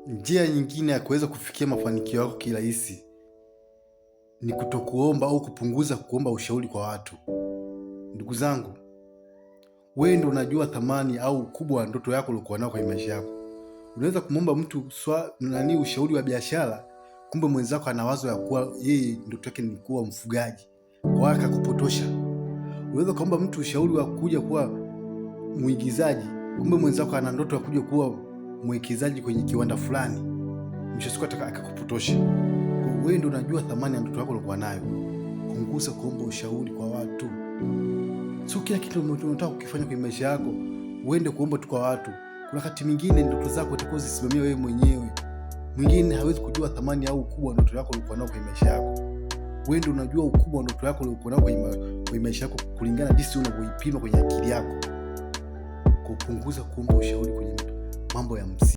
Njia nyingine ya kuweza kufikia mafanikio yako kirahisi ni kutokuomba au kupunguza kuomba ushauri kwa watu. Ndugu zangu, wewe ndio unajua thamani au ukubwa wa ndoto yako uliokuwa nayo kwenye maisha yako. Unaweza kumwomba mtu ushauri wa biashara, kumbe mwenzako ana wazo ya kuwa yeye ndoto yake ni kuwa mfugaji, kwa hiyo akakupotosha. Unaweza kumwomba mtu ushauri wa kuja kuwa mwigizaji, kumbe mwenzako ana ndoto ya kuja kuwa mwekezaji kwenye kiwanda fulani, mwisho siku akakupotosha. Wewe ndio unajua thamani ya ndoto yako uliokuwa nayo. Punguza kuomba ushauri kwa watu. Sio kila kitu unataka kukifanya kwenye maisha yako uende kuomba tu kwa watu. Kuna wakati mwingine ndoto zako utakuwa uzisimamie wewe mwenyewe. Mwingine hawezi kujua thamani au ukubwa wa ndoto yako uliokuwa nayo kwenye maisha yako. Wewe ndio unajua ukubwa wa ndoto yako uliokuwa nayo kwenye maisha yako kulingana na jinsi unavyoipima kwenye akili yako. Kupunguza kuomba ushauri kwenye mambo ya msingi.